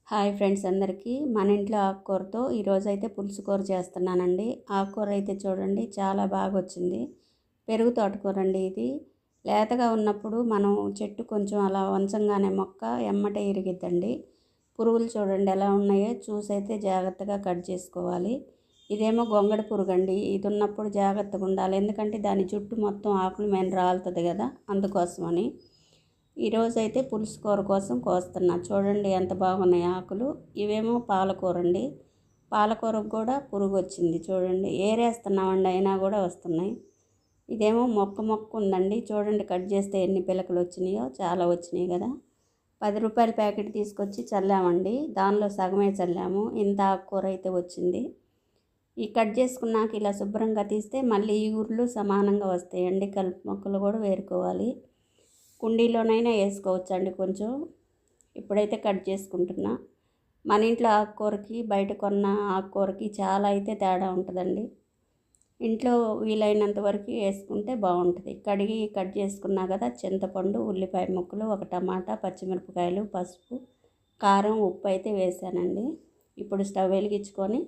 Hi friends అందరికీ మన ఇంట్లో ఆకుకూరతో ఈరోజైతే పులుసు కూర చేస్తున్నానండి. ఆకుకూర అయితే చూడండి చాలా బాగా వచ్చింది. పెరుగు తోటకూర అండి ఇది. లేతగా ఉన్నప్పుడు మనం చెట్టు కొంచెం అలా వంచంగానే మొక్క ఎమ్మటే ఇరిగిద్దండి. పురుగులు చూడండి ఎలా ఉన్నాయో చూసైతే జాగ్రత్తగా కట్ చేసుకోవాలి. ఇదేమో గొంగడి పురుగు అండి. ఇది ఉన్నప్పుడు జాగ్రత్తగా ఉండాలి, ఎందుకంటే దాని చుట్టూ మొత్తం ఆకుల మీద రాలుతుంది కదా, అందుకోసమని. ఈరోజైతే పులుసు కూర కోసం కోస్తున్నా. చూడండి ఎంత బాగున్నాయి ఆకులు. ఇవేమో పాలకూర అండి. పాలకూరకు కూడా పురుగు వచ్చింది చూడండి. ఏరేస్తున్నామండి అయినా కూడా వస్తున్నాయి. ఇదేమో మొక్క ఉందండి. చూడండి కట్ చేస్తే ఎన్ని పిలకలు వచ్చినాయో, చాలా వచ్చినాయి కదా. 10 రూపాయల ప్యాకెట్ తీసుకొచ్చి చల్లామండి. దానిలో సగమే చల్లాము. ఇంత ఆకుకూర అయితే వచ్చింది. ఈ కట్ చేసుకున్నాక ఇలా శుభ్రంగా తీస్తే మళ్ళీ ఈ ఊర్లు సమానంగా వస్తాయండి. కలుపు మొక్కలు కూడా వేరుకోవాలి. కుండీలోనైనా వేసుకోవచ్చండి కొంచెం. ఇప్పుడైతే కట్ చేసుకుంటున్నా. మన ఇంట్లో ఆకుకూరకి బయట కొన్న ఆకుకూరకి చాలా అయితే తేడా ఉంటుందండి. ఇంట్లో వీలైనంత వరకు వేసుకుంటే బాగుంటుంది. కడిగి కట్ చేసుకున్నా కదా, చింతపండు, ఉల్లిపాయ ముక్కలు, ఒక టమాటా, పచ్చిమిరపకాయలు, పసుపు, కారం, ఉప్పు అయితే వేసానండి. ఇప్పుడు స్టవ్ వెలిగించుకొని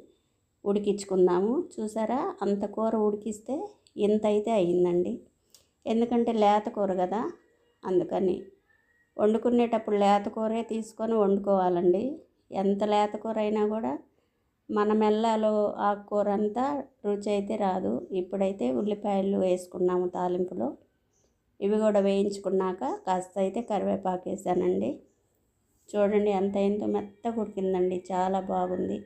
ఉడికించుకుందాము. చూసారా అంత కూర ఉడికిస్తే ఇంత అయితే అయ్యిందండి. ఎందుకంటే లేత కూర కదా, అందుకని వండుకునేటప్పుడు లేత కూరే తీసుకొని వండుకోవాలండి. ఎంత లేత కూర అయినా కూడా మన మెల్లలో ఆకుకూర అంతా రుచి అయితే రాదు. ఇప్పుడైతే ఉల్లిపాయలు వేసుకున్నాము తాలింపులో. ఇవి కూడా వేయించుకున్నాక కాస్త అయితే కరివేపాకు వేసానండి. చూడండి ఎంత అయిందో, మెత్తగా ఉడికిందండి, చాలా బాగుంది.